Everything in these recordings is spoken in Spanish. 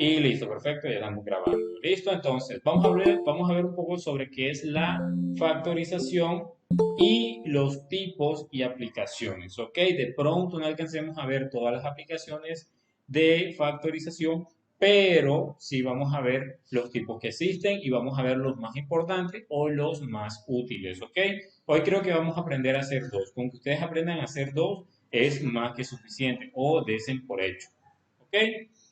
Y listo, perfecto, ya estamos grabando. Listo, entonces vamos a ver un poco sobre qué es la factorización y los tipos y aplicaciones, ¿ok? De pronto no alcancemos a ver todas las aplicaciones de factorización, pero sí vamos a ver los tipos que existen y vamos a ver los más importantes o los más útiles, ¿ok? Hoy creo que vamos a aprender a hacer dos. Con que ustedes aprendan a hacer dos es más que suficiente o desen por hecho, ¿ok?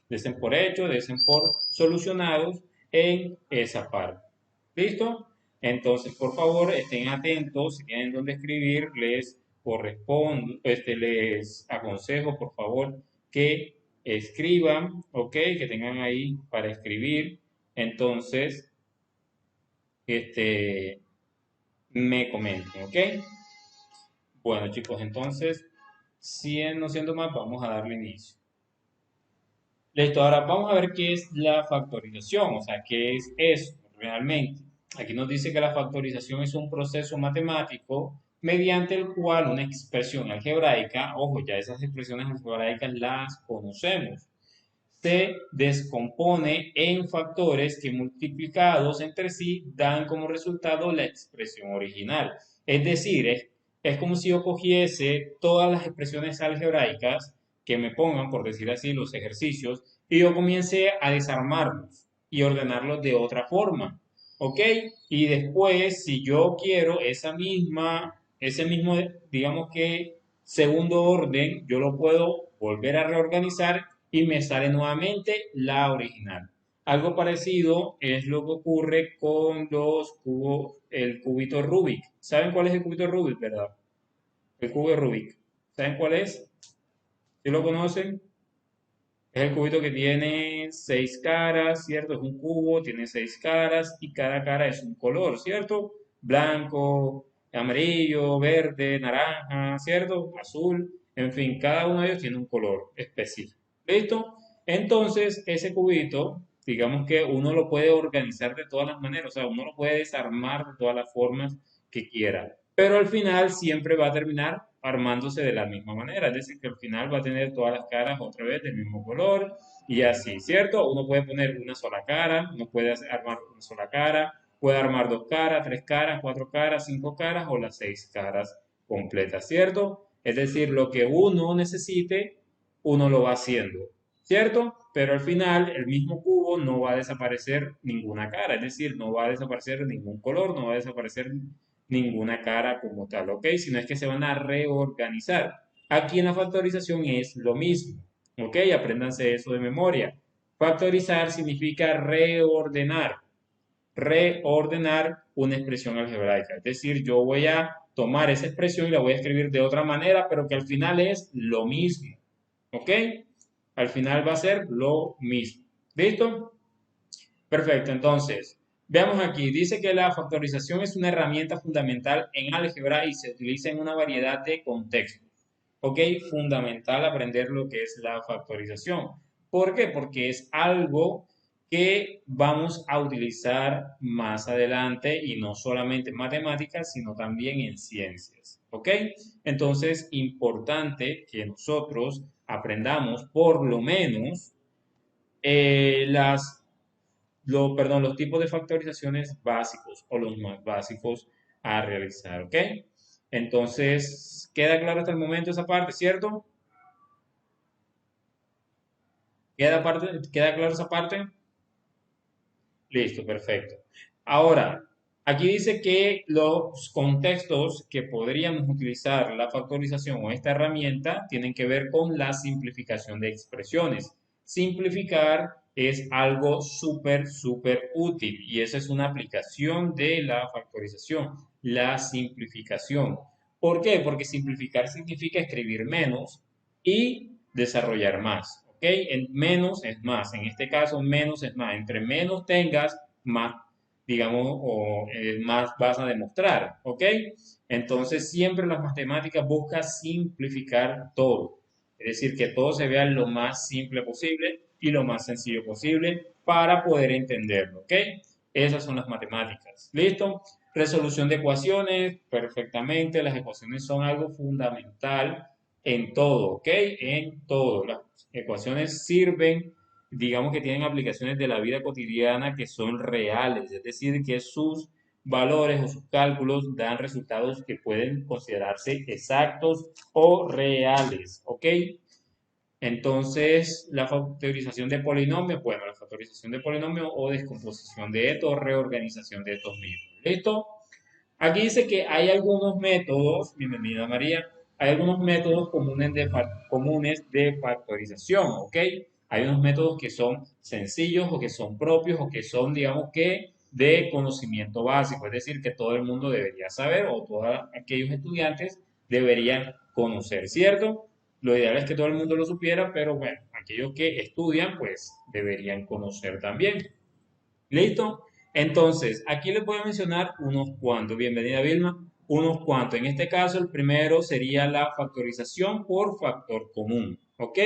Desen por hecho, desen por solucionados en esa parte. ¿Listo? Entonces, por favor, estén atentos. Si tienen donde escribir, les corresponde, les aconsejo, por favor, que escriban, ¿ok? Que tengan ahí para escribir. Entonces, este, me comenten, ¿ok? Bueno, chicos, entonces, no siendo más, vamos a darle inicio. Listo, ahora vamos a ver qué es la factorización, o sea, qué es eso realmente. Aquí nos dice que la factorización es un proceso matemático mediante el cual una expresión algebraica, ojo, ya esas expresiones algebraicas las conocemos, se descompone en factores que multiplicados entre sí dan como resultado la expresión original. Es decir, es como si yo cogiese todas las expresiones algebraicas que me pongan, por decir así, los ejercicios, y yo comience a desarmarlos y ordenarlos de otra forma. ¿Ok? Y después, si yo quiero ese mismo, digamos que segundo orden, yo lo puedo volver a reorganizar y me sale nuevamente la original. Algo parecido es lo que ocurre con los cubos, el cubito Rubik. ¿Saben cuál es el cubito Rubik, verdad? El cubo de Rubik. ¿Saben cuál es? ¿Sí lo conocen? Es el cubito que tiene seis caras, ¿cierto? Es un cubo, tiene seis caras y cada cara es un color, ¿cierto? Blanco, amarillo, verde, naranja, ¿cierto? Azul, en fin, cada uno de ellos tiene un color específico. ¿Listo? Entonces, ese cubito, digamos que uno lo puede organizar de todas las maneras, o sea, uno lo puede desarmar de todas las formas que quiera, pero al final siempre va a terminar armándose de la misma manera, es decir, que al final va a tener todas las caras otra vez del mismo color y así, ¿cierto? Uno puede poner una sola cara, uno puede armar una sola cara, puede armar dos caras, tres caras, cuatro caras, cinco caras o las seis caras completas, ¿cierto? Es decir, lo que uno necesite, uno lo va haciendo, ¿cierto? Pero al final el mismo cubo no va a desaparecer ninguna cara, es decir, no va a desaparecer ningún color, no va a desaparecer ninguna cara como tal, ¿ok? Sino es que se van a reorganizar. Aquí en la factorización es lo mismo, ¿ok? Apréndanse eso de memoria. Factorizar significa reordenar una expresión algebraica. Es decir, yo voy a tomar esa expresión y la voy a escribir de otra manera, pero que al final es lo mismo, ¿ok? Al final va a ser lo mismo. ¿Listo? Perfecto, entonces, veamos aquí. Dice que la factorización es una herramienta fundamental en álgebra y se utiliza en una variedad de contextos. ¿Ok? Fundamental aprender lo que es la factorización. ¿Por qué? Porque es algo que vamos a utilizar más adelante y no solamente en matemáticas, sino también en ciencias. ¿Ok? Entonces, importante que nosotros aprendamos por lo menos los tipos de factorizaciones básicos o los más básicos a realizar, ¿ok? Entonces, ¿queda claro hasta el momento esa parte, cierto? ¿Queda claro esa parte? Listo, perfecto. Ahora, aquí dice que los contextos que podríamos utilizar la factorización o esta herramienta tienen que ver con la simplificación de expresiones. Simplificar es algo súper, súper útil y esa es una aplicación de la factorización, la simplificación. ¿Por qué? Porque simplificar significa escribir menos y desarrollar más. ¿Ok? Menos es más. En este caso, menos es más. Entre menos tengas, más, digamos, más vas a demostrar. ¿Ok? Entonces, siempre las matemáticas buscan simplificar todo. Es decir, que todo se vea lo más simple posible y lo más sencillo posible para poder entenderlo. ¿Ok? Esas son las matemáticas. ¿Listo? Resolución de ecuaciones, perfectamente. Las ecuaciones son algo fundamental en todo, ¿ok? En todo. Las ecuaciones sirven digamos que tienen aplicaciones de la vida cotidiana que son reales, es decir, que sus valores o sus cálculos dan resultados que pueden considerarse exactos o reales, ¿ok? Entonces, la factorización de polinomios, bueno, la factorización de polinomios o descomposición de estos, reorganización de estos mismos. ¿Listo? Aquí dice que hay algunos métodos, bienvenida María, hay algunos métodos comunes de factorización, ¿ok? Hay unos métodos que son sencillos o que son propios o que son, digamos que, de conocimiento básico, es decir, que todo el mundo debería saber o todos aquellos estudiantes deberían conocer, ¿cierto? Lo ideal es que todo el mundo lo supiera, pero bueno, aquellos que estudian, pues deberían conocer también. ¿Listo? Entonces, aquí les voy a mencionar unos cuantos. Bienvenida, Vilma. Unos cuantos. En este caso, el primero sería la factorización por factor común. ¿Ok?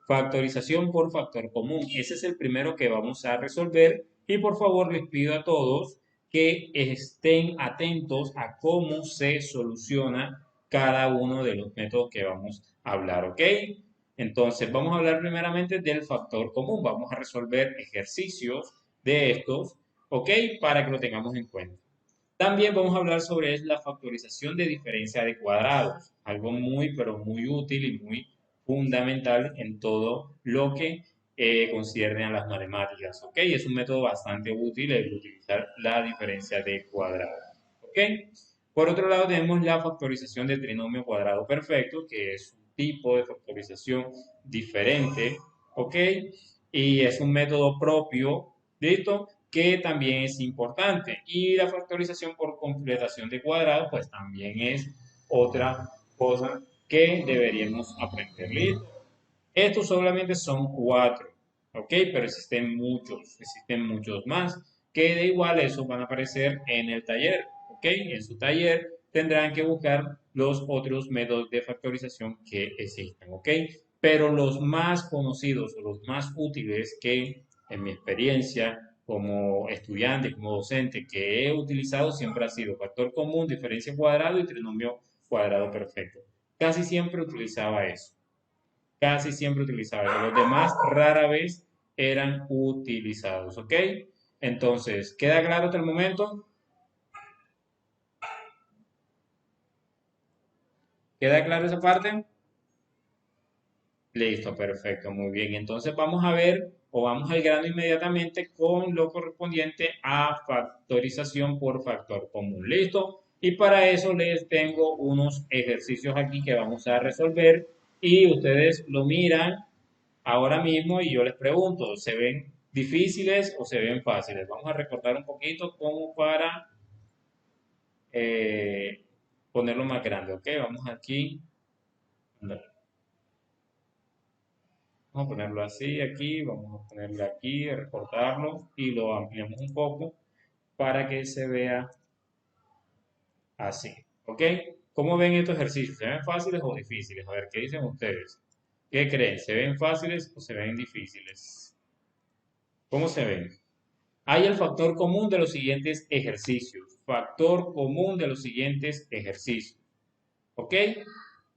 Factorización por factor común. Ese es el primero que vamos a resolver. Y por favor, les pido a todos que estén atentos a cómo se soluciona cada uno de los métodos que vamos a hablar. ¿Ok? Entonces, vamos a hablar primeramente del factor común. Vamos a resolver ejercicios de estos, ¿ok? Para que lo tengamos en cuenta. También vamos a hablar sobre la factorización de diferencia de cuadrados, algo muy, pero muy útil y muy fundamental en todo lo que concierne a las matemáticas, ¿ok? Es un método bastante útil el utilizar la diferencia de cuadrados, ¿ok? Por otro lado tenemos la factorización de trinomio cuadrado perfecto, que es un tipo de factorización diferente, ¿ok? Y es un método propio, ¿listo? Que también es importante. Y la factorización por completación de cuadrados, pues también es otra cosa que deberíamos aprender. ¿Listo? Estos solamente son cuatro, ¿ok? Pero existen muchos más, que de igual eso van a aparecer en el taller, ¿ok? En su taller tendrán que buscar los otros métodos de factorización que existen, ¿ok? Pero los más conocidos o los más útiles que en mi experiencia como estudiante, como docente, que he utilizado siempre ha sido factor común, diferencia cuadrado y trinomio cuadrado perfecto. Casi siempre utilizaba eso. Casi siempre utilizaba eso. Los demás rara vez eran utilizados, ¿ok? Entonces, ¿queda claro hasta el momento? ¿Queda claro esa parte? Listo, perfecto, muy bien. Entonces vamos a ver o vamos al grano inmediatamente con lo correspondiente a factorización por factor común. ¿Listo? Y para eso les tengo unos ejercicios aquí que vamos a resolver y ustedes lo miran ahora mismo y yo les pregunto, ¿se ven difíciles o se ven fáciles? Vamos a recortar un poquito como para eh, ponerlo más grande, ¿ok? Vamos aquí. Vamos a ponerlo así aquí, vamos a ponerlo aquí, recortarlo y lo ampliamos un poco para que se vea así. ¿Ok? ¿Cómo ven estos ejercicios? ¿Se ven fáciles o difíciles? A ver, ¿qué dicen ustedes? ¿Qué creen? ¿Se ven fáciles o se ven difíciles? ¿Cómo se ven? Hay el factor común de los siguientes ejercicios. Factor común de los siguientes ejercicios. ¿Ok?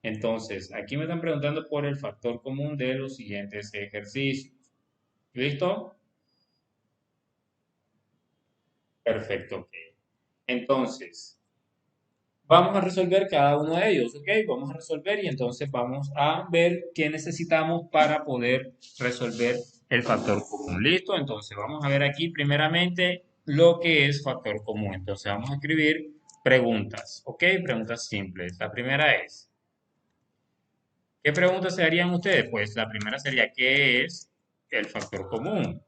Entonces, aquí me están preguntando por el factor común de los siguientes ejercicios. ¿Listo? Perfecto, ok. Entonces, vamos a resolver cada uno de ellos, ¿ok? Vamos a resolver y entonces vamos a ver qué necesitamos para poder resolver el factor común. ¿Listo? Entonces, vamos a ver aquí primeramente lo que es factor común. Entonces, vamos a escribir preguntas, ¿ok? Preguntas simples. La primera es, ¿qué preguntas se harían ustedes? Pues la primera sería, ¿qué es el factor común?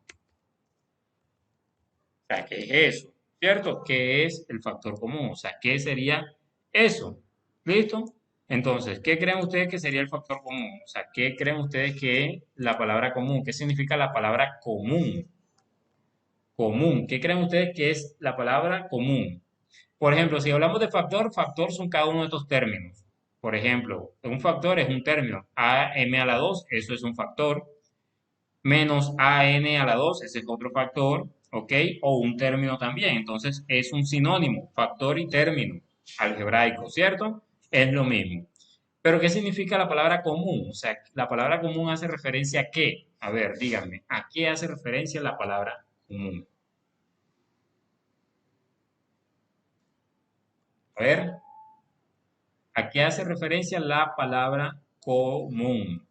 O sea, ¿qué es eso? ¿Cierto? ¿Qué es el factor común? O sea, ¿qué sería eso? ¿Listo? Entonces, ¿qué creen ustedes que sería el factor común? O sea, ¿qué creen ustedes que es la palabra común? ¿Qué significa la palabra común? Común. ¿Qué creen ustedes que es la palabra común? Por ejemplo, si hablamos de factor, factor son cada uno de estos términos. Por ejemplo, un factor es un término. AM a la 2, eso es un factor. Menos AN a la 2, ese es otro factor, ¿ok? O un término también. Entonces es un sinónimo, factor y término algebraico, ¿cierto? Es lo mismo. Pero ¿qué significa la palabra común? O sea, la palabra común hace referencia a qué. A ver, díganme, ¿a qué hace referencia la palabra común? A ver, ¿a qué hace referencia la palabra común?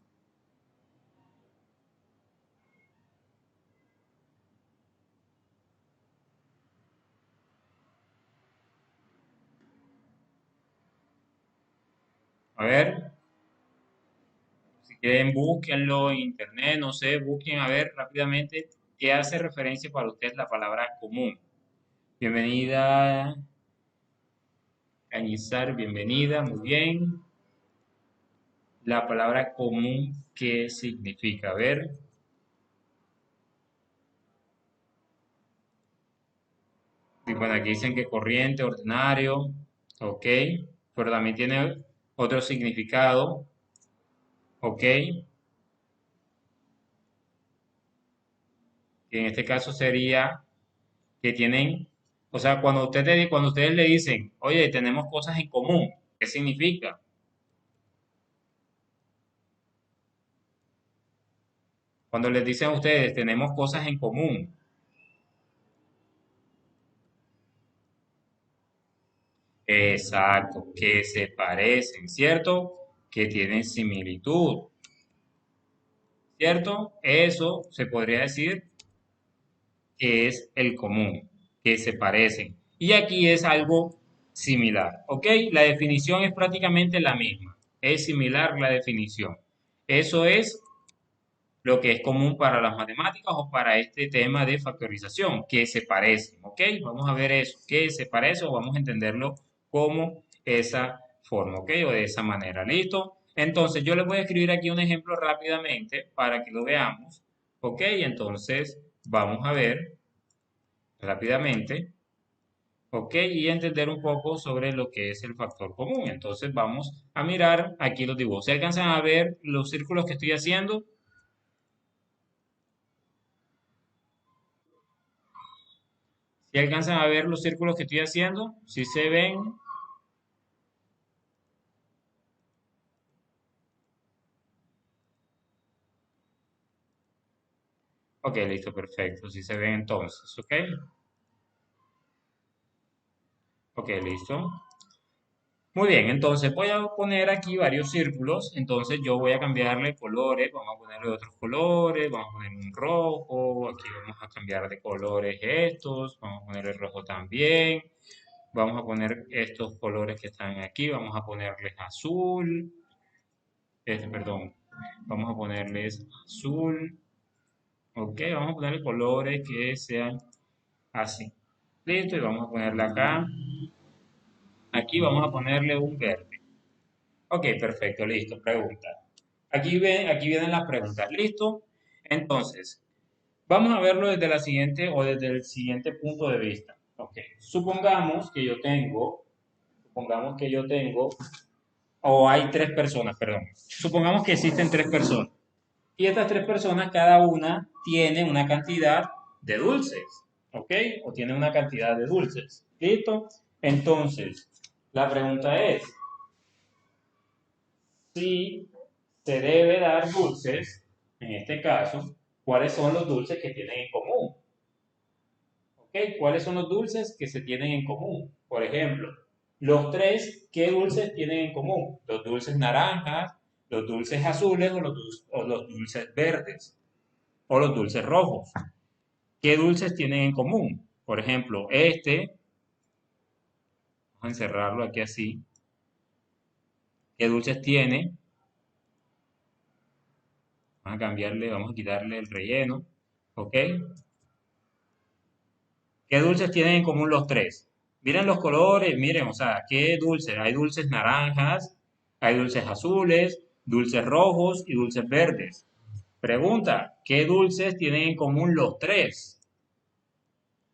A ver, si quieren, búsquenlo en internet, no sé, busquen a ver rápidamente qué hace referencia para ustedes la palabra común. Bienvenida, Cañizar, bienvenida, muy bien. La palabra común, ¿qué significa? A ver, y bueno, aquí dicen que corriente, ordinario, ok, pero también tiene otro significado, ok, que en este caso sería que tienen, o sea, cuando ustedes le dicen, oye, tenemos cosas en común, ¿qué significa? Cuando les dicen a ustedes, tenemos cosas en común, exacto, que se parecen, ¿cierto? Que tienen similitud, ¿cierto? Eso se podría decir que es el común, que se parecen. Y aquí es algo similar, ¿ok? La definición es prácticamente la misma, es similar la definición. Eso es lo que es común para las matemáticas o para este tema de factorización, que se parecen, ¿ok? Vamos a ver eso, que se parece o vamos a entenderlo como esa forma, ¿ok? O de esa manera, ¿listo? Entonces yo les voy a escribir aquí un ejemplo rápidamente para que lo veamos, ¿ok? Entonces vamos a ver rápidamente, ¿ok? Y entender un poco sobre lo que es el factor común. Entonces vamos a mirar aquí los dibujos. ¿Se alcanzan a ver los círculos que estoy haciendo? ¿Si alcanzan a ver los círculos que estoy haciendo? ¿Si se ven? Ok, listo, perfecto. Si se ven entonces, ¿ok? Ok, listo. Muy bien, entonces voy a poner aquí varios círculos. Entonces yo voy a cambiarle colores. Vamos a ponerle otros colores. Vamos a poner un rojo. Aquí vamos a cambiar de colores estos. Vamos a poner el rojo también. Vamos a poner estos colores que están aquí. Vamos a ponerles azul. Este, perdón. Vamos a ponerles azul. Ok, vamos a ponerle colores que sean así. Listo, y vamos a ponerle acá. Aquí vamos a ponerle un verde. Ok, perfecto, listo. Pregunta. Aquí vienen las preguntas. ¿Listo? Entonces, vamos a verlo desde la siguiente o desde el siguiente punto de vista. Ok, supongamos que yo tengo, o hay tres personas, perdón. Supongamos que existen tres personas. Y estas tres personas, cada una tiene una cantidad de dulces, ¿ok? O tiene una cantidad de dulces. ¿Listo? Entonces, la pregunta es, si se debe dar dulces, en este caso, ¿cuáles son los dulces que tienen en común? ¿Ok? ¿Cuáles son los dulces que se tienen en común? Por ejemplo, los tres, ¿qué dulces tienen en común? Los dulces naranjas, los dulces azules o los dulces verdes o los dulces rojos. ¿Qué dulces tienen en común? Por ejemplo, vamos a encerrarlo aquí así. ¿Qué dulces tiene? Vamos a cambiarle, vamos a quitarle el relleno. ¿Ok? ¿Qué dulces tienen en común los tres? Miren los colores, miren, o sea, ¿qué dulces? Hay dulces naranjas, hay dulces azules, dulces rojos y dulces verdes. Pregunta, ¿qué dulces tienen en común los tres?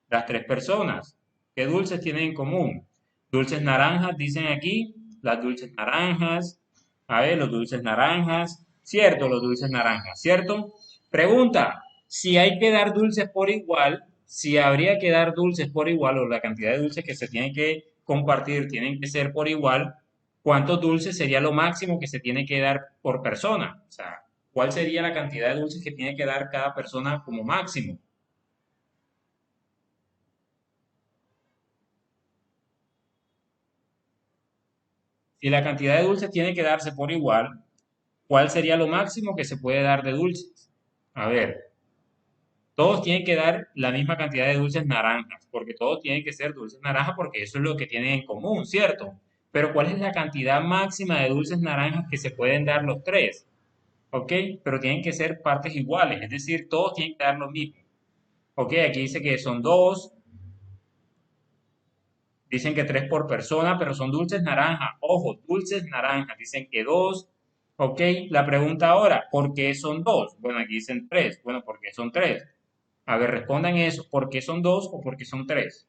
Las tres personas. ¿Qué dulces tienen en común? Dulces naranjas, dicen aquí, las dulces naranjas. A ver, los dulces naranjas. Cierto, los dulces naranjas, ¿cierto? Pregunta, si hay que dar dulces por igual, si habría que dar dulces por igual o la cantidad de dulces que se tienen que compartir tienen que ser por igual, ¿cuántos dulces sería lo máximo que se tiene que dar por persona? O sea, ¿cuál sería la cantidad de dulces que tiene que dar cada persona como máximo? Si la cantidad de dulces tiene que darse por igual, ¿cuál sería lo máximo que se puede dar de dulces? A ver, todos tienen que dar la misma cantidad de dulces naranjas, porque todos tienen que ser dulces naranjas, porque eso es lo que tienen en común, ¿cierto? Pero ¿cuál es la cantidad máxima de dulces naranjas que se pueden dar los tres? ¿Ok? Pero tienen que ser partes iguales, es decir, todos tienen que dar lo mismo. ¿Ok? Aquí dice que son dos, dicen que tres por persona, pero son dulces naranjas. Ojo, dulces naranjas, dicen que dos. ¿Ok? La pregunta ahora, ¿por qué son dos? Bueno, aquí dicen tres. Bueno, ¿por qué son tres? A ver, respondan eso. ¿Por qué son dos o por qué son tres?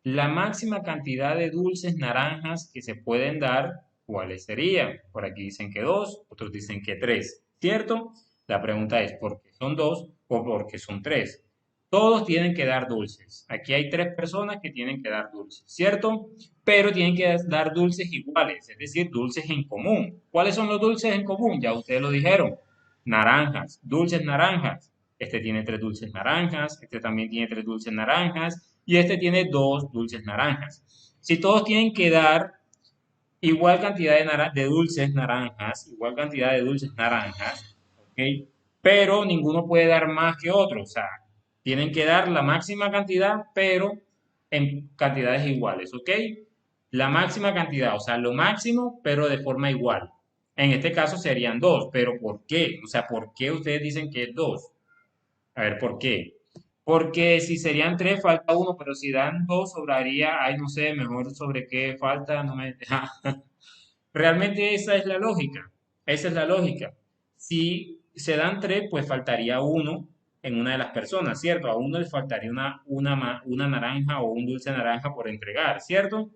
La máxima cantidad de dulces naranjas que se pueden dar, ¿cuáles serían? Por aquí dicen que dos, otros dicen que tres, ¿cierto? La pregunta es, ¿por qué son dos o por qué son tres? Todos tienen que dar dulces. Aquí hay tres personas que tienen que dar dulces, ¿cierto? Pero tienen que dar dulces iguales, es decir, dulces en común. ¿Cuáles son los dulces en común? Ya ustedes lo dijeron. Naranjas, dulces naranjas. Este tiene tres dulces naranjas, este también tiene tres dulces naranjas y este tiene dos dulces naranjas. Si todos tienen que dar igual cantidad de dulces naranjas, igual cantidad de dulces naranjas, ¿ok? Pero ninguno puede dar más que otro, o sea, tienen que dar la máxima cantidad, pero en cantidades iguales, ¿ok? La máxima cantidad, o sea, lo máximo, pero de forma igual. En este caso serían dos, pero ¿por qué? O sea, ¿por qué ustedes dicen que es dos? A ver, ¿por qué? Porque si serían tres, falta uno, pero si dan dos, sobraría, ay, no sé, mejor sobre qué falta, no me... Realmente esa es la lógica, esa es la lógica. Si se dan tres, pues faltaría uno en una de las personas, ¿cierto? A uno le faltaría una naranja o un dulce naranja por entregar, ¿cierto?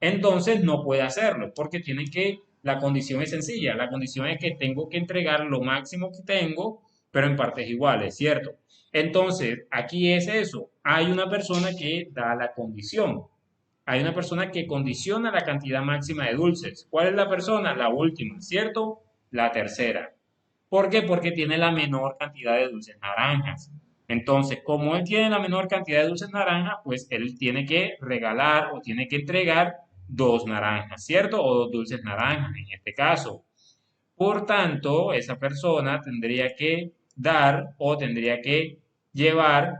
Entonces no puede hacerlo, porque tiene que, la condición es sencilla, la condición es que tengo que entregar lo máximo que tengo, pero en partes iguales, ¿cierto? Entonces, aquí es eso, hay una persona que da la condición, hay una persona que condiciona la cantidad máxima de dulces. ¿Cuál es la persona? La última, ¿cierto? La tercera. ¿Por qué? Porque tiene la menor cantidad de dulces naranjas. Entonces, como él tiene la menor cantidad de dulces naranjas, pues él tiene que regalar o tiene que entregar dos naranjas, ¿cierto? O dos dulces naranjas en este caso. Por tanto, esa persona tendría que dar o tendría que llevar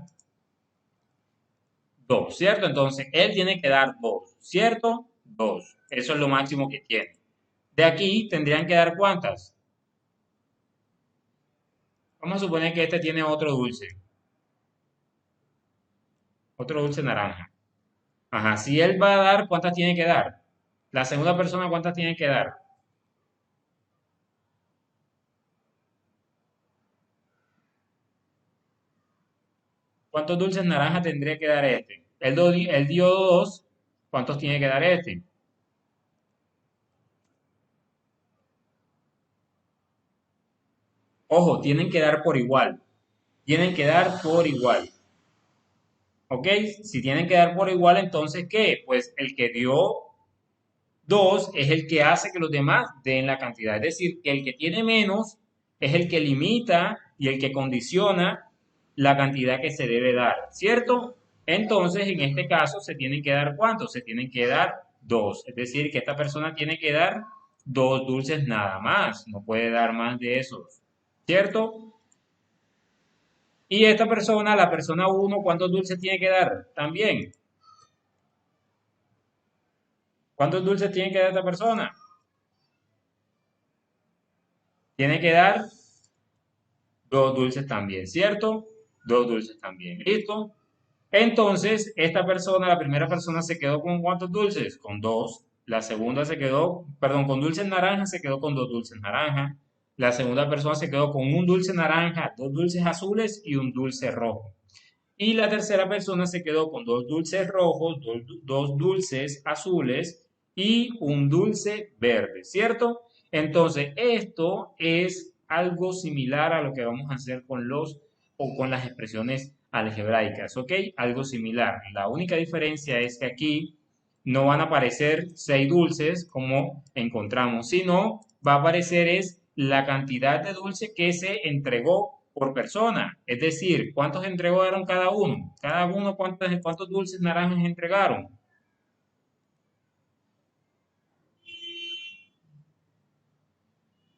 dos, ¿cierto? Entonces, él tiene que dar dos, ¿cierto? Dos. Eso es lo máximo que tiene. De aquí tendrían que dar ¿cuántas? Vamos a suponer que este tiene otro dulce naranja. Ajá, si él va a dar, ¿cuántas tiene que dar? La segunda persona, ¿cuántas tiene que dar? ¿Cuántos dulces naranja tendría que dar este? Él dio dos, ¿cuántos tiene que dar este? Ojo, tienen que dar por igual. Tienen que dar por igual. ¿Ok? Si tienen que dar por igual, entonces, ¿qué? Pues el que dio dos es el que hace que los demás den la cantidad. Es decir, que el que tiene menos es el que limita y el que condiciona la cantidad que se debe dar, ¿cierto? Entonces, en este caso, se tienen que dar ¿cuántos? Se tienen que dar dos. Es decir, que esta persona tiene que dar dos dulces nada más. No puede dar más de esos, ¿cierto? Y esta persona, la persona uno, ¿cuántos dulces tiene que dar? También. ¿Cuántos dulces tiene que dar esta persona? Tiene que dar dos dulces también, ¿cierto? Dos dulces también, ¿listo? Entonces, esta persona, la primera persona se quedó con ¿cuántos dulces? Con dos. La segunda se quedó, perdón, con dulces naranjas se quedó con dos dulces naranjas. La segunda persona se quedó con un dulce naranja, dos dulces azules y un dulce rojo. Y la tercera persona se quedó con dos dulces rojos, dos dulces azules y un dulce verde, ¿cierto? Entonces, esto es algo similar a lo que vamos a hacer con los o con las expresiones algebraicas, ¿ok? Algo similar. La única diferencia es que aquí no van a aparecer 6 dulces como encontramos, sino va a aparecer es la cantidad de dulce que se entregó por persona. Es decir, ¿cuántos entregaron cada uno? Cada uno, ¿cuántos dulces naranjas entregaron?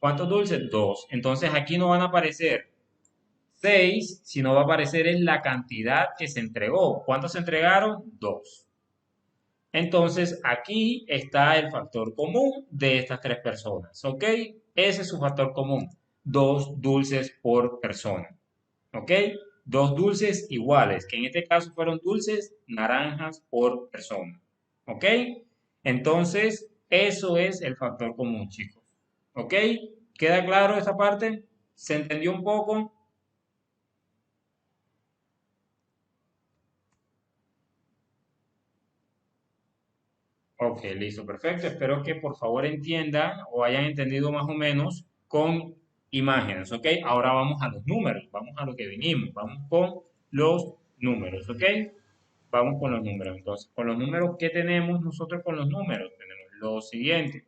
¿Cuántos dulces? Dos. Entonces aquí no van a aparecer 6, sino va a aparecer es la cantidad que se entregó. ¿Cuántos se entregaron? Dos. Entonces aquí está el factor común de estas tres personas, ¿ok? Ese es su factor común, dos dulces por persona, ¿ok? Dos dulces iguales, que en este caso fueron dulces naranjas por persona, ¿ok? Entonces, eso es el factor común, chicos, ¿ok? ¿Queda claro esta parte? ¿Se entendió un poco? Ok, listo, perfecto. Espero que por favor entiendan o hayan entendido más o menos con imágenes, ¿ok? Ahora vamos a los números, vamos a lo que vinimos, vamos con los números, ¿ok? Vamos con los números. Entonces, con los números, ¿qué tenemos nosotros con los números? Tenemos lo siguiente.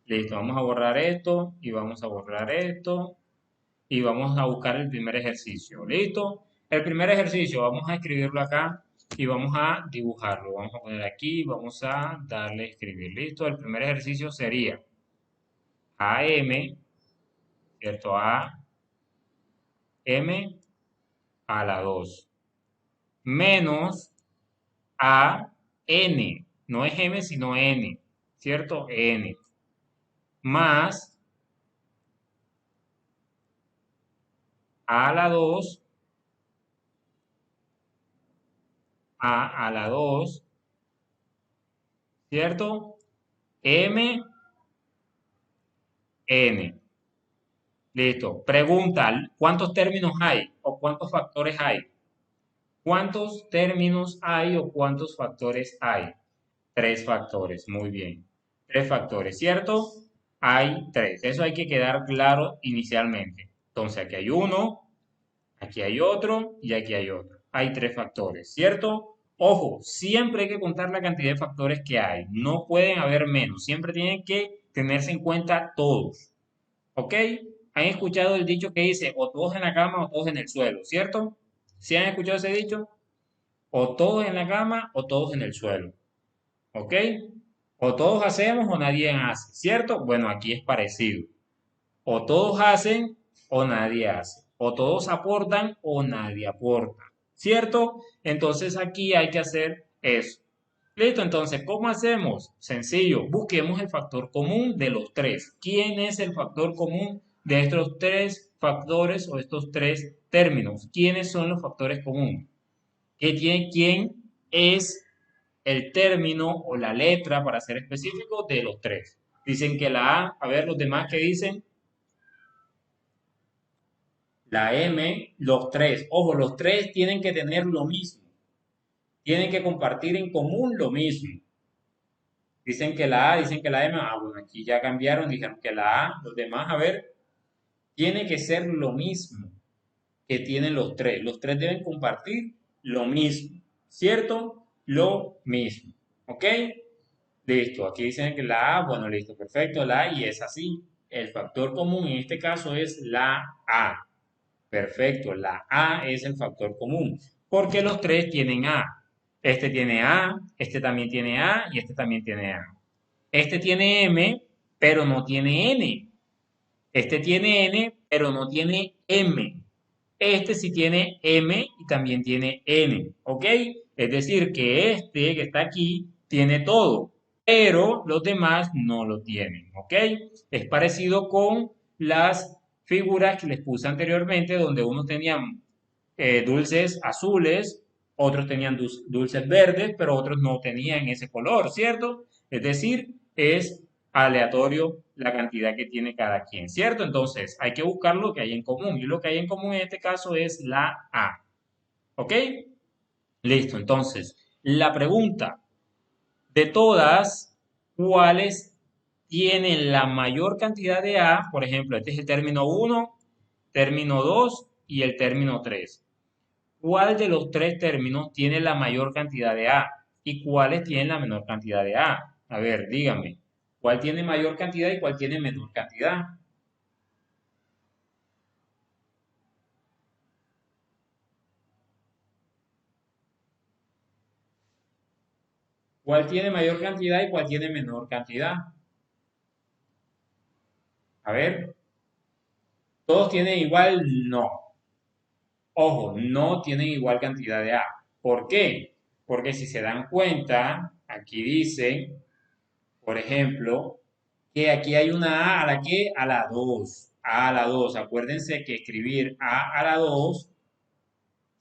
Listo, vamos a borrar esto y vamos a borrar esto y vamos a buscar el primer ejercicio. ¿Listo? El primer ejercicio, vamos a escribirlo acá y vamos a dibujarlo. Vamos a poner aquí, vamos a darle a escribir. ¿Listo? El primer ejercicio sería AM, ¿cierto? AM a la 2 menos AN. No es M, sino N, ¿cierto? N. Más A a la 2, A a la 2, ¿cierto? M, N. Listo. Pregunta, ¿cuántos términos hay o cuántos factores hay? ¿Cuántos términos hay o cuántos factores hay? Tres factores, muy bien. Tres factores, ¿cierto? Hay tres. Eso hay que quedar claro inicialmente. Entonces, aquí hay uno, aquí hay otro y aquí hay otro. Hay tres factores, ¿cierto? Ojo, siempre hay que contar la cantidad de factores que hay. No pueden haber menos. Siempre tienen que tenerse en cuenta todos. ¿Ok? ¿Han escuchado el dicho que dice o todos en la cama o todos en el suelo? ¿Cierto? ¿Sí han escuchado ese dicho? O todos en la cama o todos en el suelo. ¿Ok? O todos hacemos o nadie hace. ¿Cierto? Bueno, aquí es parecido. O todos hacen o nadie hace. O todos aportan o nadie aporta. ¿Cierto? Entonces aquí hay que hacer eso. Listo, entonces, ¿cómo hacemos? Sencillo, busquemos el factor común de los tres. ¿Quién es el factor común de estos tres factores o estos tres términos? ¿Quiénes son los factores comunes? ¿Quién es el término o la letra, para ser específico, de los tres? Dicen que la A, a ver los demás que dicen, la M, los tres. Ojo, los tres tienen que tener lo mismo, tienen que compartir en común lo mismo. Dicen que la A, dicen que la M, bueno, aquí ya cambiaron, dijeron que la A, los demás, a ver, tiene que ser lo mismo que tienen los tres. Los tres deben compartir lo mismo, ¿cierto? Lo mismo, ¿ok? Listo, aquí dicen que la A, bueno, listo, perfecto, la A y es así. El factor común en este caso es la A. Perfecto, la A es el factor común, porque los tres tienen A. Este tiene A, este también tiene A y este también tiene A. Este tiene M, pero no tiene N. Este tiene N, pero no tiene M. Este sí tiene M y también tiene N. ¿Ok? Es decir, que este que está aquí tiene todo, pero los demás no lo tienen. ¿Ok? Es parecido con las figuras que les puse anteriormente, donde unos tenían dulces azules, otros tenían dulces verdes, pero otros no tenían ese color, ¿cierto? Es decir, es aleatorio la cantidad que tiene cada quien, ¿cierto? Entonces, hay que buscar lo que hay en común, y lo que hay en común en este caso es la A, ¿ok? Listo, entonces, la pregunta de todas, ¿cuáles tienen la mayor cantidad de A? Por ejemplo, este es el término uno, término 2 y el término 3. ¿Cuál de los tres términos tiene la mayor cantidad de A? y cuáles tienen la menor cantidad de A. A ver, dígame, ¿cuál tiene mayor cantidad y cuál tiene menor cantidad? ¿Cuál tiene mayor cantidad y cuál tiene menor cantidad? A ver, ¿todos tienen igual? No. Ojo, no tienen igual cantidad de A. ¿Por qué? Porque si se dan cuenta, aquí dice, por ejemplo, que aquí hay una A a la que a la 2. A la 2. Acuérdense que escribir A la 2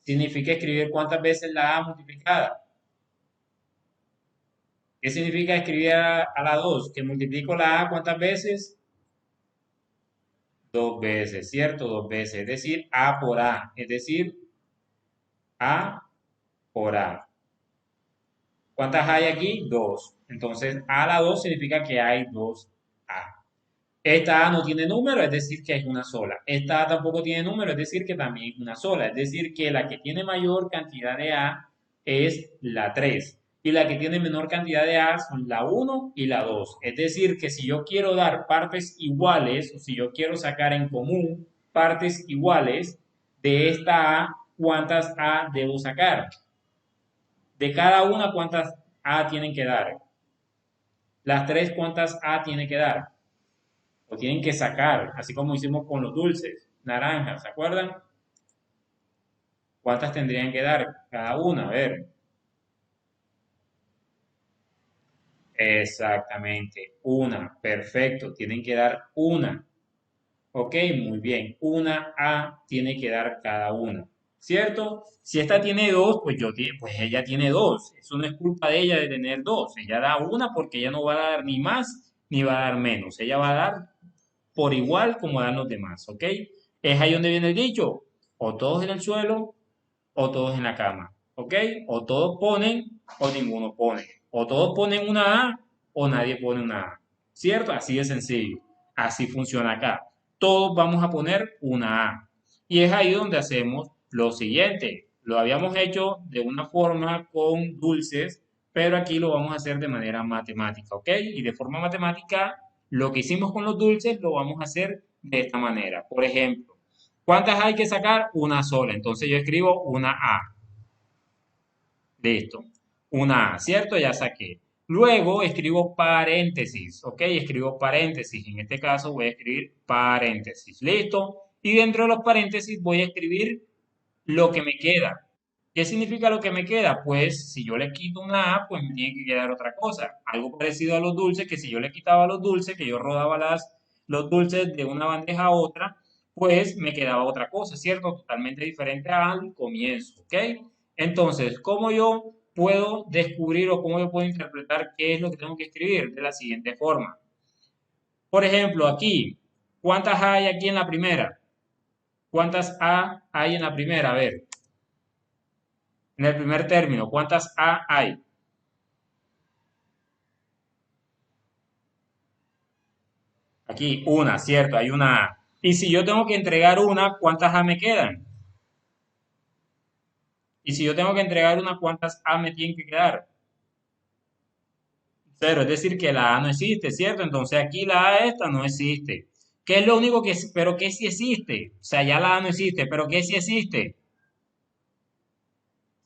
significa escribir cuántas veces la A multiplicada. ¿Qué significa escribir a la 2? Que multiplico la A cuántas veces. Dos veces, ¿cierto? Dos veces. Es decir, A por A. Es decir, A por A. ¿Cuántas hay aquí? Dos. Entonces, A a la 2 significa que hay dos A. Esta A no tiene número, es decir, que es una sola. Esta A tampoco tiene número, es decir, que también es una sola. Es decir, que la que tiene mayor cantidad de A es la 3. Y la que tiene menor cantidad de A son la uno y la 2. Es decir, que si yo quiero dar partes iguales, o si yo quiero sacar en común partes iguales de esta A, ¿cuántas A debo sacar? De cada una, ¿cuántas A tienen que dar? Las 3, ¿cuántas A tiene que dar? O tienen que sacar, así como hicimos con los dulces, naranjas, ¿se acuerdan? ¿Cuántas tendrían que dar cada una? A ver, exactamente, una, perfecto, tienen que dar una. Ok, muy bien, una A tiene que dar cada una, ¿cierto? Si esta tiene dos, pues pues ella tiene dos. Eso no es culpa de ella de tener dos. Ella da una porque ella no va a dar ni más ni va a dar menos. Ella va a dar por igual como dan los demás, ¿ok? Es ahí donde viene el dicho, o todos en el suelo o todos en la cama, ¿ok? O todos ponen o ninguno pone, o todos ponen una A o nadie pone una A, ¿cierto? Así de sencillo, así funciona acá. Todos vamos a poner una A. Y es ahí donde hacemos lo siguiente. Lo habíamos hecho de una forma con dulces, pero aquí lo vamos a hacer de manera matemática, ¿ok? Y de forma matemática, lo que hicimos con los dulces lo vamos a hacer de esta manera. Por ejemplo, ¿cuántas hay que sacar? Una sola. Entonces yo escribo una A. Listo. Una A, ¿cierto? Ya saqué. Luego escribo paréntesis, ¿ok? Escribo paréntesis. En este caso voy a escribir paréntesis. ¿Listo? Y dentro de los paréntesis voy a escribir lo que me queda. ¿Qué significa lo que me queda? Pues si yo le quito una A, pues me tiene que quedar otra cosa. Algo parecido a los dulces, que si yo le quitaba los dulces, que yo rodaba los dulces de una bandeja a otra, pues me quedaba otra cosa, ¿cierto? Totalmente diferente al comienzo, ¿ok? Entonces, ¿cómo yo puedo descubrir o cómo yo puedo interpretar qué es lo que tengo que escribir? De la siguiente forma. Por ejemplo, aquí, ¿cuántas hay aquí en la primera? ¿Cuántas A hay en la primera? A ver, en el primer término, ¿cuántas A hay? Aquí, una, ¿cierto? Hay una A. Y si yo tengo que entregar una, ¿cuántas A me quedan? Y si yo tengo que entregar una, ¿cuántas A me tienen que quedar? Cero, es decir, que la A no existe, ¿cierto? Entonces aquí la A esta no existe. ¿Qué es lo único que, pero qué sí existe? O sea, ya la A no existe, pero ¿qué sí existe?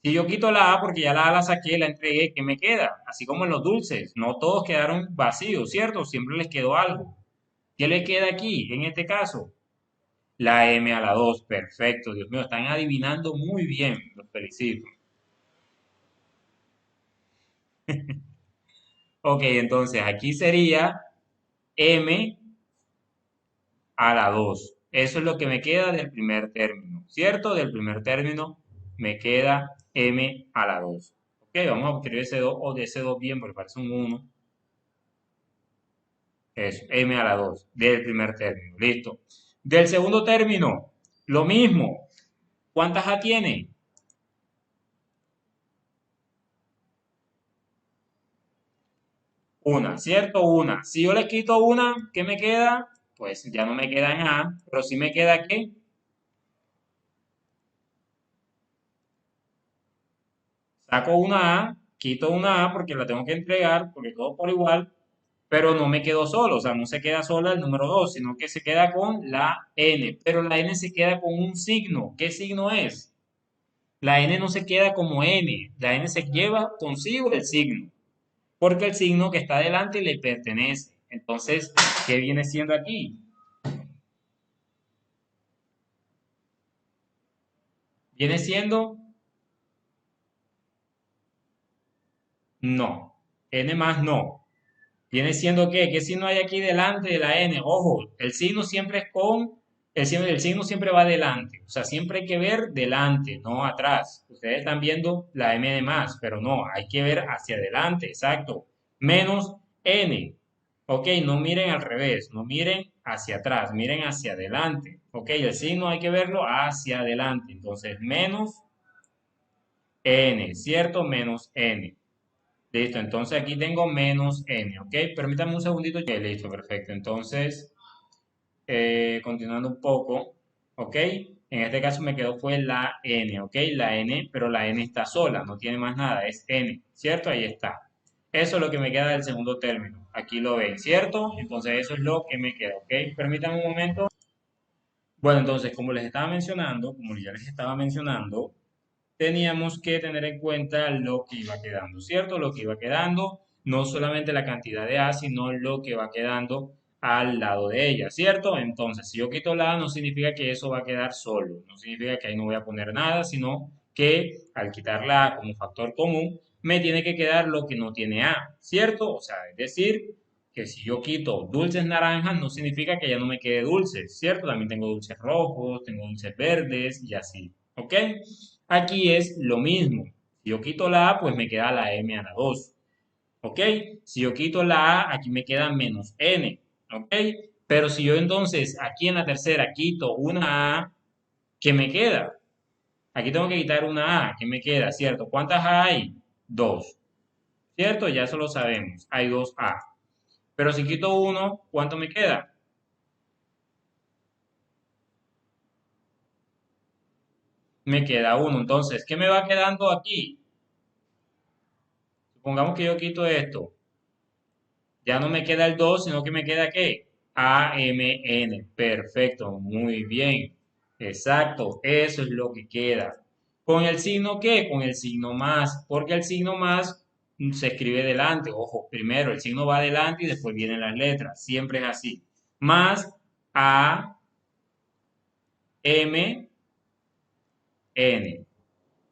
Si yo quito la A porque ya la A la saqué, la entregué, ¿qué me queda? Así como en los dulces, no todos quedaron vacíos, ¿cierto? Siempre les quedó algo. ¿Qué le queda aquí, en este caso? La M a la 2, perfecto, Dios mío, están adivinando muy bien, los felicito. Ok, entonces aquí sería M a la 2. Eso es lo que me queda del primer término, ¿cierto? Del primer término me queda M a la 2. Ok, vamos a escribir ese 2 o de ese 2 bien porque parece un 1. Eso, M a la 2 del primer término, listo. Del segundo término, lo mismo. ¿Cuántas A tiene? Una, ¿cierto? Una. Si yo le quito una, ¿qué me queda? Pues ya no me queda en A, pero sí me queda ¿qué? Saco una A quito una A porque la tengo que entregar, porque todo por igual, pero no me quedo solo, o sea, no se queda sola el número 2, sino que se queda con la N, pero la N se queda con un signo. ¿Qué signo es? La N no se queda como N, la N se lleva consigo el signo, porque el signo que está delante le pertenece. Entonces, ¿qué viene siendo aquí? Viene siendo no, N más no. Viene siendo ¿qué signo hay aquí delante de la N? Ojo, el signo siempre es el signo siempre va delante. O sea, siempre hay que ver delante, no atrás. Ustedes están viendo la M de más, pero no, hay que ver hacia adelante, exacto. Menos N. Ok, no miren al revés, no miren hacia atrás, miren hacia adelante. Ok, el signo hay que verlo hacia adelante. Entonces, menos N, ¿cierto? Menos N. Listo, entonces aquí tengo menos n, ¿ok? Permítame un segundito. Ok, listo, perfecto. Entonces, continuando un poco, ¿ok? En este caso me quedó fue la n, ¿ok? La n, pero la n está sola, no tiene más nada, es n, ¿cierto? Ahí está. Eso es lo que me queda del segundo término. Aquí lo ven, ¿cierto? Entonces eso es lo que me queda, ¿ok? Permítanme un momento. Bueno, entonces, como ya les estaba mencionando, teníamos que tener en cuenta lo que iba quedando, ¿cierto? Lo que iba quedando, no solamente la cantidad de A, sino lo que va quedando al lado de ella, ¿cierto? Entonces, si yo quito la A, no significa que eso va a quedar solo, no significa que ahí no voy a poner nada, sino que al quitar la A como factor común, me tiene que quedar lo que no tiene A, ¿cierto? O sea, es decir, que si yo quito dulces naranjas, no significa que ya no me quede dulces, ¿cierto? También tengo dulces rojos, tengo dulces verdes y así, ¿ok? Aquí es lo mismo. Si yo quito la A, pues me queda la M a la 2. ¿Ok? Si yo quito la A, aquí me queda menos N. ¿Ok? Pero si yo entonces aquí en la tercera quito una A, ¿qué me queda? Aquí tengo que quitar una A, ¿qué me queda? ¿Cierto? ¿Cuántas A hay? Dos. ¿Cierto? Ya eso lo sabemos. Hay dos A. Pero si quito uno, ¿cuánto me queda? Me queda uno. Entonces, ¿qué me va quedando aquí? Supongamos que yo quito esto. Ya no me queda el 2 sino que me queda ¿qué? AMN. Perfecto, muy bien. Exacto, eso es lo que queda. ¿Con el signo qué? Con el signo más, porque el signo más se escribe delante. Ojo, primero el signo va adelante y después vienen las letras. Siempre es así. Más A, M, N.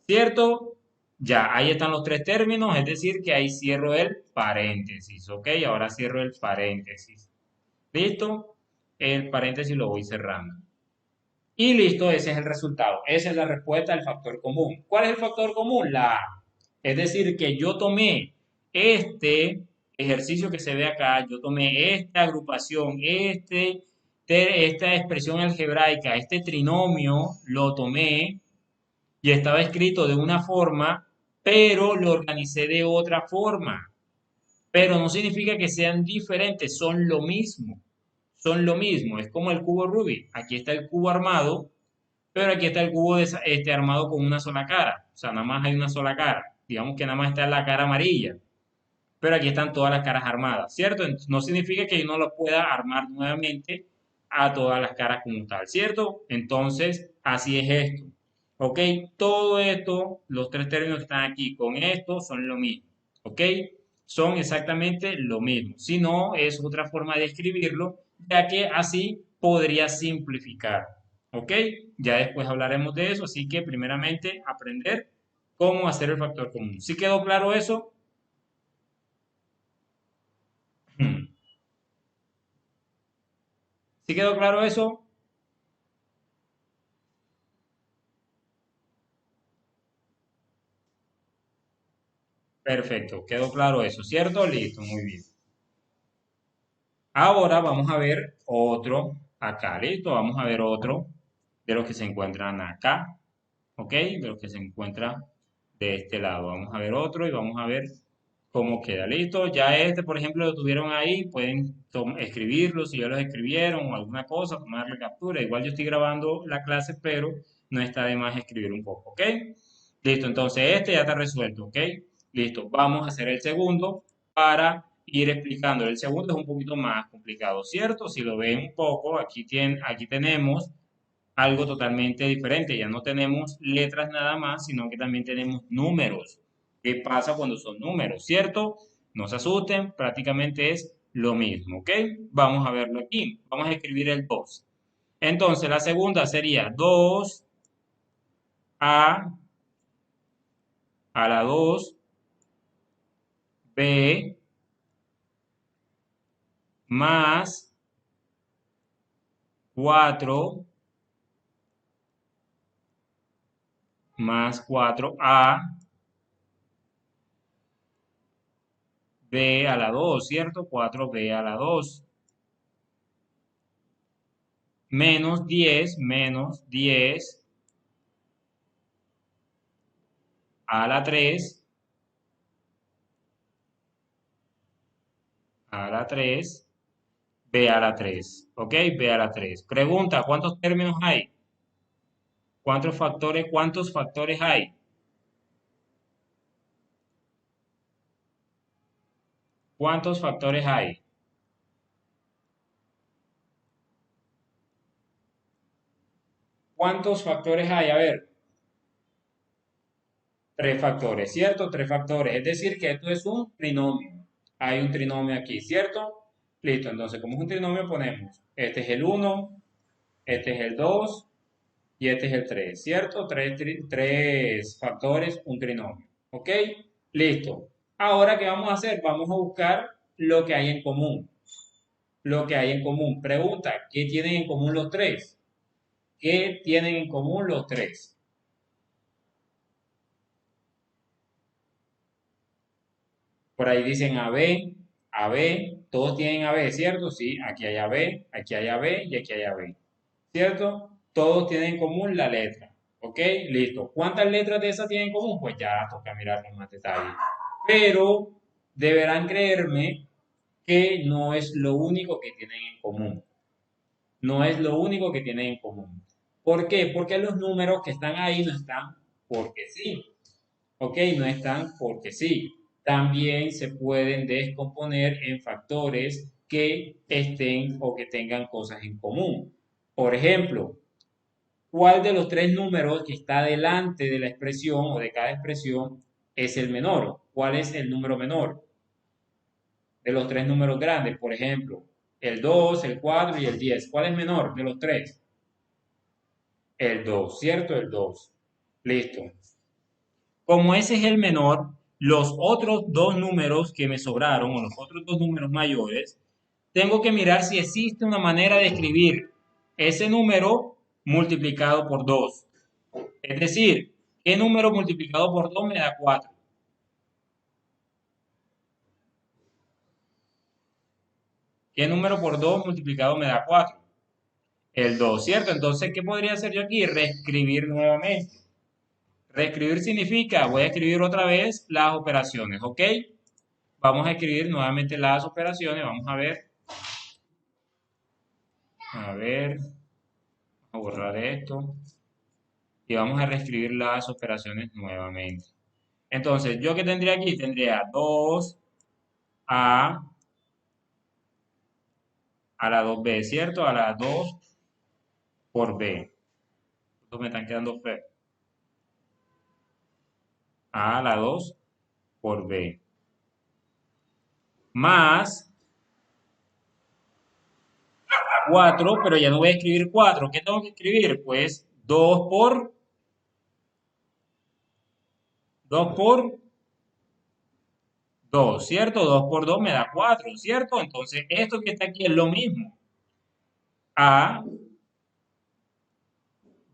¿Cierto? Ya, ahí están los tres términos, es decir, que ahí cierro el paréntesis, ¿ok? Ahora cierro el paréntesis. ¿Listo? El paréntesis lo voy cerrando. Y listo, ese es el resultado. Esa es la respuesta al factor común. ¿Cuál es el factor común? La A. Es decir, que yo tomé este ejercicio que se ve acá, yo tomé esta agrupación, esta expresión algebraica, este trinomio, lo tomé y estaba escrito de una forma, pero lo organicé de otra forma. Pero no significa que sean diferentes, son lo mismo. Son lo mismo, es como el cubo Rubik. Aquí está el cubo armado, pero aquí está el cubo armado con una sola cara. O sea, nada más hay una sola cara. Digamos que nada más está la cara amarilla, pero aquí están todas las caras armadas, ¿cierto? No significa que yo no lo pueda armar nuevamente a todas las caras como tal, ¿cierto? Entonces, así es esto. ¿Ok? Todo esto, los tres términos que están aquí con esto son lo mismo. ¿Ok? Son exactamente lo mismo. Si no, es otra forma de escribirlo, ya que así podría simplificar. ¿Ok? Ya después hablaremos de eso, así que primeramente aprender cómo hacer el factor común. ¿Sí quedó claro eso? ¿Sí quedó claro eso? Perfecto, quedó claro eso, ¿cierto? Listo, muy bien. Ahora vamos a ver otro acá, ¿listo? Vamos a ver otro de los que se encuentran acá, ¿ok? De los que se encuentran de este lado. Vamos a ver otro y vamos a ver cómo queda, ¿listo? Ya este, por ejemplo, lo tuvieron ahí, pueden escribirlo si ya lo escribieron o alguna cosa, tomarle captura. Igual yo estoy grabando la clase, pero no está de más escribir un poco, ¿ok? Listo, entonces este ya está resuelto, ¿ok? Listo, vamos a hacer el segundo para ir explicando. El segundo es un poquito más complicado, ¿cierto? Si lo ven un poco, aquí tenemos algo totalmente diferente. Ya no tenemos letras nada más, sino que también tenemos números. ¿Qué pasa cuando son números, cierto? No se asusten, prácticamente es lo mismo, ¿ok? Vamos a verlo aquí. Vamos a escribir el 2. Entonces, la segunda sería 2a la 2b más 4 más 4a b a la 2, ¿cierto? 4b a la 2 menos 10 a la 3 a la 3 b a la 3, ¿ok? B a la 3. Pregunta, ¿cuántos términos hay? Cuántos factores hay? ¿Cuántos factores hay? ¿Cuántos factores hay? A ver, tres factores, ¿cierto? Tres factores. Es decir, que esto es un trinomio. Hay un trinomio aquí, ¿cierto? Listo, entonces como es un trinomio ponemos, este es el 1, este es el 2 y este es el 3, ¿cierto? Tres factores, un trinomio. ¿Ok? Listo. Ahora, ¿qué vamos a hacer? Vamos a buscar lo que hay en común. Lo que hay en común. Pregunta, ¿qué tienen en común los tres? ¿Qué tienen en común los tres? Por ahí dicen AB, todos tienen AB, ¿cierto? Sí, aquí hay AB, aquí hay AB y aquí hay AB, ¿cierto? Todos tienen en común la letra, ¿ok? Listo. ¿Cuántas letras de esas tienen en común? Pues ya toca mirar con más detalle. Pero deberán creerme que no es lo único que tienen en común. No es lo único que tienen en común. ¿Por qué? Porque los números que están ahí no están porque sí. ¿Ok? No están porque sí. También se pueden descomponer en factores que estén o que tengan cosas en común. Por ejemplo, ¿cuál de los tres números que está delante de la expresión o de cada expresión es el menor? ¿Cuál es el número menor de los tres números grandes? Por ejemplo, el 2, el 4 y el 10. ¿Cuál es menor de los tres? El 2, ¿cierto? El 2. Listo. Como ese es el menor, los otros dos números que me sobraron, o los otros dos números mayores, tengo que mirar si existe una manera de escribir ese número multiplicado por 2. Es decir, ¿qué número multiplicado por 2 me da 4? ¿Qué número por 2 multiplicado me da 4? El 2, ¿cierto? Entonces, ¿qué podría hacer yo aquí? Reescribir nuevamente. Reescribir significa, voy a escribir otra vez las operaciones, ¿ok? Vamos a escribir nuevamente las operaciones, vamos a ver, a borrar esto y vamos a reescribir las operaciones nuevamente. Entonces, ¿yo qué tendría aquí? Tendría 2a a la 2b, ¿cierto? A la 2 por b. Estos me están quedando feos. A la 2 por b. Más 4, pero ya no voy a escribir 4. ¿Qué tengo que escribir? Pues 2 por 2, ¿cierto? 2 por 2 me da 4, ¿cierto? Entonces, esto que está aquí es lo mismo. A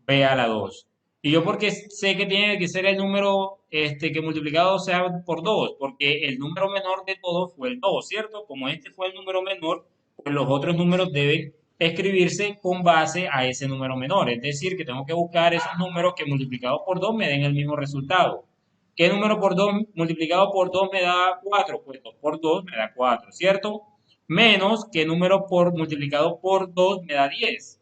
B a la 2. Y yo porque sé que tiene que ser el número que multiplicado sea por 2, porque el número menor de todos fue el 2, ¿cierto? Como este fue el número menor, pues los otros números deben escribirse con base a ese número menor. Es decir, que tengo que buscar esos números que multiplicados por 2 me den el mismo resultado. ¿Qué número por 2 multiplicado por 2 me da 4? Pues 2 por 2 me da 4, ¿cierto? Menos qué número por multiplicado por 2 me da 10.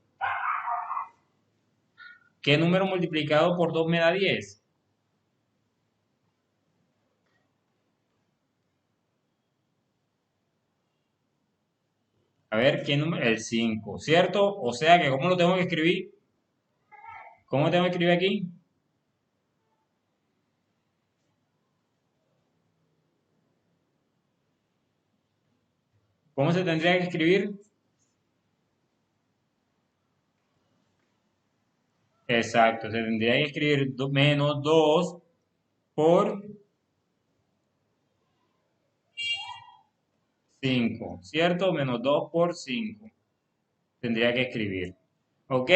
¿Qué número multiplicado por 2 me da 10? A ver, ¿qué número? El 5, ¿cierto? O sea que, ¿cómo lo tengo que escribir? ¿Cómo tengo que escribir aquí? ¿Cómo se tendría que escribir? Exacto, se tendría que escribir menos 2 por 5, ¿cierto? Menos 2 por 5. Tendría que escribir. ¿Ok?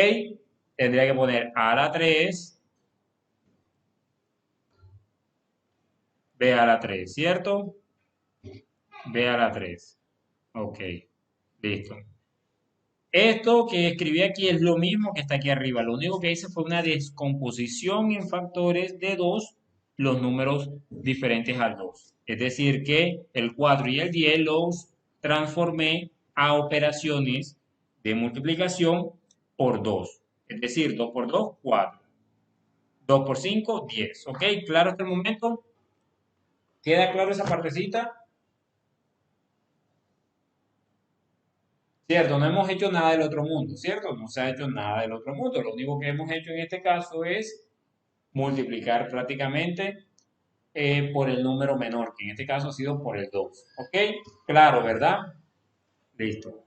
Tendría que poner a la 3, b a la 3, ¿cierto? B a la 3. Ok, listo. Esto que escribí aquí es lo mismo que está aquí arriba. Lo único que hice fue una descomposición en factores de 2, los números diferentes al 2. Es decir, que el 4 y el 10 los transformé a operaciones de multiplicación por 2. Es decir, 2 por 2, 4. 2 por 5, 10. ¿Ok? ¿Claro hasta el momento? ¿Queda claro esa partecita? Cierto, no hemos hecho nada del otro mundo, ¿cierto? No se ha hecho nada del otro mundo. Lo único que hemos hecho en este caso es multiplicar prácticamente por el número menor, que en este caso ha sido por el 2. ¿Ok? Claro, ¿verdad? Listo.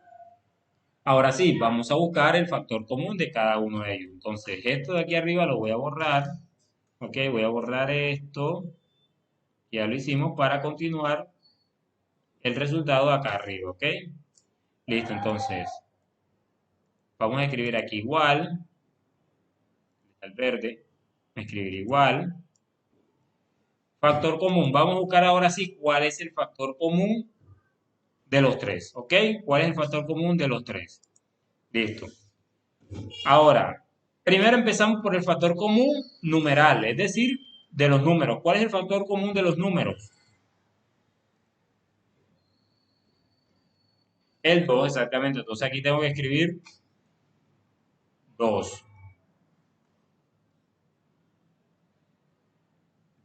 Ahora sí, vamos a buscar el factor común de cada uno de ellos. Entonces, esto de aquí arriba lo voy a borrar. ¿Ok? Voy a borrar esto. Ya lo hicimos para continuar el resultado acá arriba. ¿Ok? Listo, entonces, vamos a escribir aquí igual. Al verde, escribir igual. Factor común. Vamos a buscar ahora sí cuál es el factor común de los tres. ¿Ok? ¿Cuál es el factor común de los tres? Listo. Ahora, primero empezamos por el factor común numeral, es decir, de los números. ¿Cuál es el factor común de los números? El 2, exactamente. Entonces aquí tengo que escribir 2.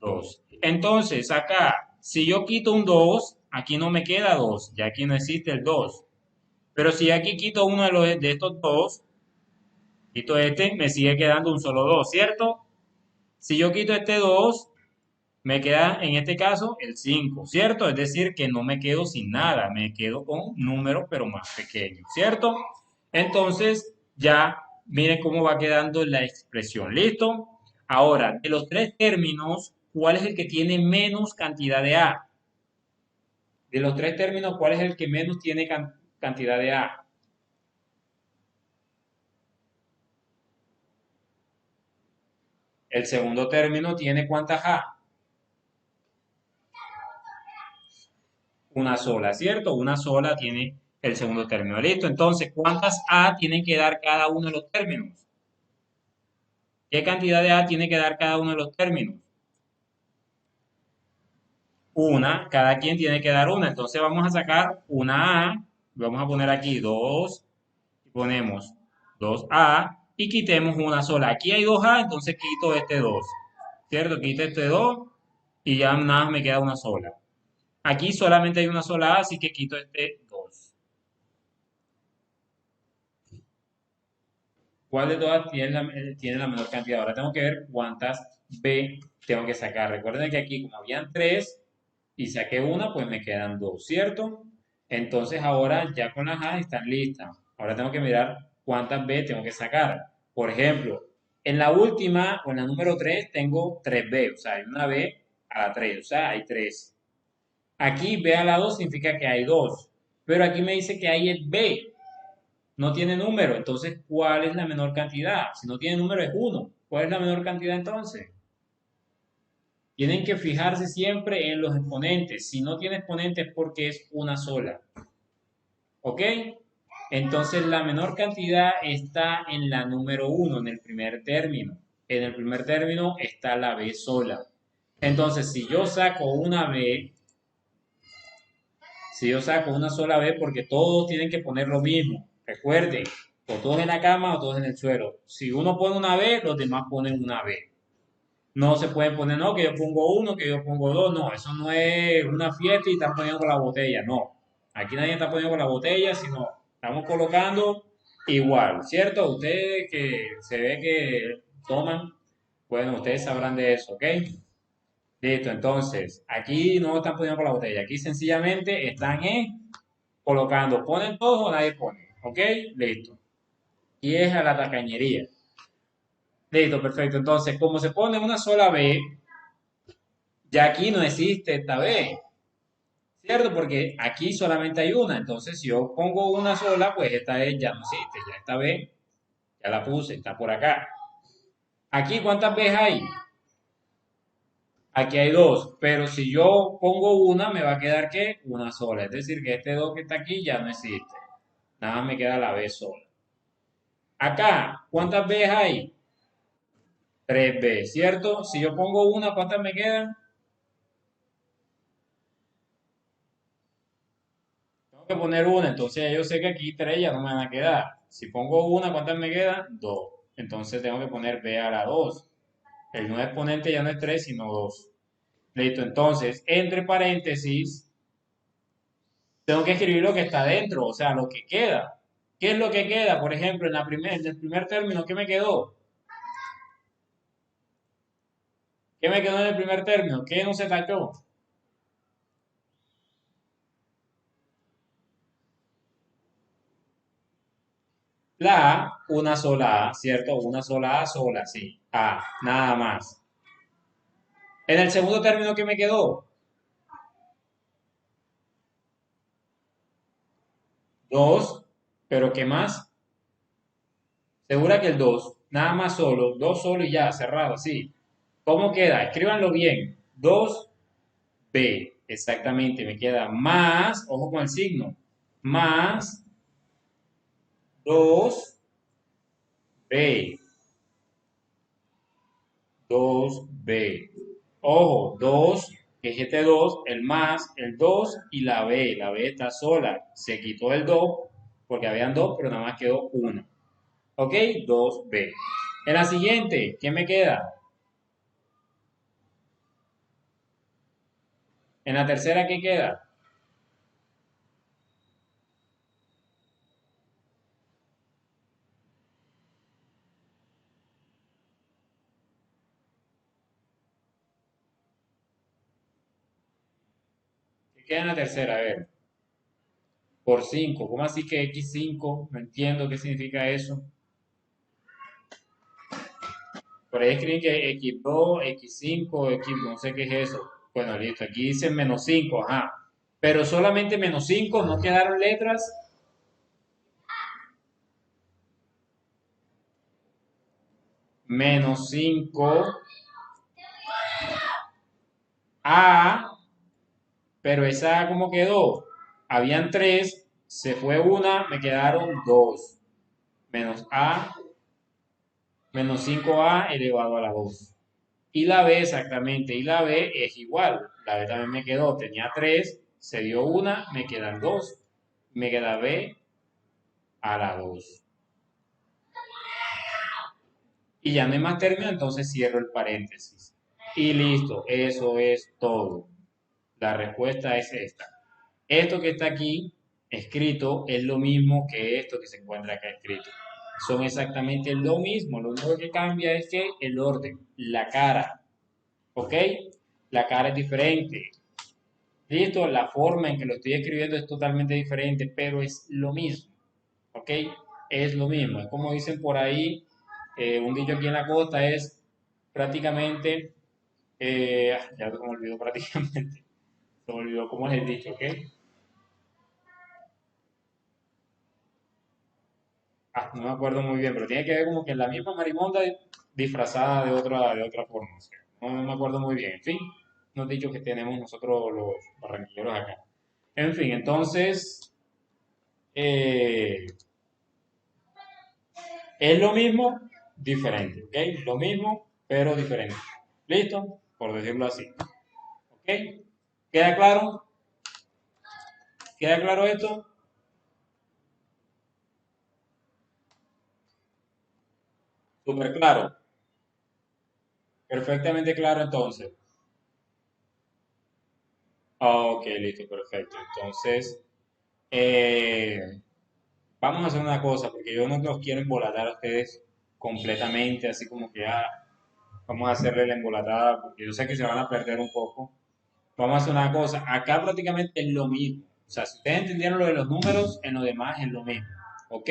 2. Entonces, acá, si yo quito un 2, aquí no me queda 2, ya aquí no existe el 2. Pero si aquí quito uno de estos dos, quito este, me sigue quedando un solo 2, ¿cierto? Si yo quito este 2, me queda en este caso el 5, ¿cierto? Es decir, que no me quedo sin nada, me quedo con números pero más pequeños, ¿cierto? Entonces, ya miren cómo va quedando la expresión, ¿listo? Ahora, de los tres términos, ¿cuál es el que tiene menos cantidad de A? De los tres términos, ¿cuál es el que menos tiene cantidad de A? El segundo término tiene ¿cuántas A? Una sola, ¿cierto? Una sola tiene el segundo término. Listo. Entonces, ¿cuántas A tienen que dar cada uno de los términos? ¿Qué cantidad de A tiene que dar cada uno de los términos? Una, cada quien tiene que dar una. Entonces vamos a sacar una A, vamos a poner aquí 2, y ponemos 2A y quitemos una sola. Aquí hay 2A, entonces quito este 2, ¿cierto? Quito este 2 y ya nada más me queda una sola. Aquí solamente hay una sola A, así que quito este 2. ¿Cuál de todas tiene la menor cantidad? Ahora tengo que ver cuántas B tengo que sacar. Recuerden que aquí, como habían 3 y saqué una, pues me quedan 2, ¿cierto? Entonces ahora ya con las A están listas. Ahora tengo que mirar cuántas B tengo que sacar. Por ejemplo, en la última o en la número 3 tengo 3 B, o sea, hay una B a la 3, o sea, hay 3. Aquí B a la 2 significa que hay 2, pero aquí me dice que hay el B, no tiene número. Entonces, ¿cuál es la menor cantidad? Si no tiene número es uno. ¿Cuál es la menor cantidad entonces? Tienen que fijarse siempre en los exponentes. Si no tiene exponentes es porque es una sola. ¿Ok? Entonces, la menor cantidad está en la número uno, en el primer término. En el primer término está la B sola. Entonces, si yo saco una B, si yo saco una sola B, porque todos tienen que poner lo mismo. Recuerden, o todos en la cama o todos en el suelo. Si uno pone una B, los demás ponen una B. No se pueden poner, no, que yo pongo uno, que yo pongo dos. No, eso no es una fiesta y están poniendo con la botella. No. Aquí nadie está poniendo con la botella, sino Estamos colocando igual, ¿cierto? Ustedes que se ve que toman, bueno, ustedes sabrán de eso, ¿ok? Listo, entonces, aquí no están poniendo con la botella, aquí sencillamente están colocando, ¿ponen todos o nadie pone? ¿Ok? Listo. Y es a la tacañería. Listo, perfecto. Entonces, como se pone una sola B, ya aquí no existe esta B, ¿cierto? Porque aquí solamente hay una. Entonces, si yo pongo una sola, pues esta E ya no existe. Ya esta B, ya la puse, está por acá. Aquí, ¿cuántas Bs hay? Aquí hay dos, pero si yo pongo una, me va a quedar ¿qué? Una sola. Es decir, que este 2 que está aquí ya no existe. Nada más me queda la B sola. Acá, ¿cuántas Bs hay? Tres B, ¿cierto? Si yo pongo una, ¿cuántas me quedan? Tengo que poner una, entonces ya yo sé que aquí tres ya no me van a quedar. Si pongo una, ¿cuántas me quedan? Dos. Entonces tengo que poner B a la 2. El nuevo exponente ya no es 3 sino 2. Listo, entonces, entre paréntesis, tengo que escribir lo que está dentro, o sea, lo que queda. ¿Qué es lo que queda? Por ejemplo, en el primer término, ¿qué me quedó? ¿Qué me quedó en el primer término? ¿Qué no se tachó? La A, una sola A, ¿cierto? Una sola A sola, sí. A, nada más. En el segundo término, ¿qué me quedó? Dos, pero ¿qué más? Segura que el 2, nada más solo, 2 solo y ya, cerrado, sí. ¿Cómo queda? Escríbanlo bien. Dos b exactamente, me queda más, ojo con el signo, más dos b 2b. Ojo, 2 que es este 2 el más, el 2 y la B está sola. Se quitó el 2 porque habían dos, pero nada más quedó uno. ¿Ok? Dos b. En la siguiente, ¿qué me queda? En la tercera, ¿qué queda? ¿Qué queda en la tercera? A ver, por 5. ¿Cómo así que x5? No entiendo qué significa eso. Por ahí escriben que x2, x5, x, no sé qué es eso. Bueno, listo, aquí dice menos 5, ajá. Pero solamente menos 5, no quedaron letras. Menos 5 A, pero esa A, ¿cómo quedó? Habían 3, se fue una, me quedaron 2. Menos A, menos 5A elevado a la 2. Y la B exactamente, y la B es igual. La B también me quedó, tenía 3, se dio una, me quedan 2. Me queda B a la 2. Y ya no hay más término, entonces cierro el paréntesis. Y listo, eso es todo. La respuesta es esta. Esto que está aquí escrito es lo mismo que esto que se encuentra acá escrito. Son exactamente lo mismo. Lo único que cambia es que el orden, la cara. ¿Ok? La cara es diferente. Listo, la forma en que lo estoy escribiendo es totalmente diferente, pero es lo mismo. ¿Ok? Es lo mismo. Es como dicen por ahí, un dicho aquí en la costa es prácticamente, ya se me olvidó prácticamente, se me olvidó cómo es el dicho, ¿ok? No me acuerdo muy bien, pero tiene que ver como que la misma marimonda disfrazada de otra forma. O sea, no me acuerdo muy bien. En fin, unos dichos que tenemos nosotros los barranquilleros acá. En fin, entonces, eh, es lo mismo, diferente, ¿ok? Lo mismo, pero diferente. ¿Listo? Por decirlo así. ¿Ok? ¿Queda claro? ¿Queda claro esto? Súper claro. Perfectamente claro entonces. Ok, listo, perfecto. Entonces, eh, vamos a hacer una cosa, porque yo no los quiero embolatar a ustedes completamente, así como que vamos a hacerle la embolatada, porque yo sé que se van a perder un poco. Vamos a hacer una cosa, acá prácticamente es lo mismo. O sea, si ustedes entendieron lo de los números, en lo demás es lo mismo. ¿Ok?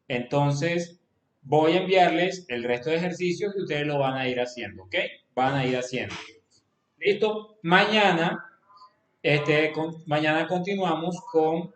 Entonces, voy a enviarles el resto de ejercicios y ustedes lo van a ir haciendo. ¿Ok? Van a ir haciendo. ¿Listo? Mañana continuamos con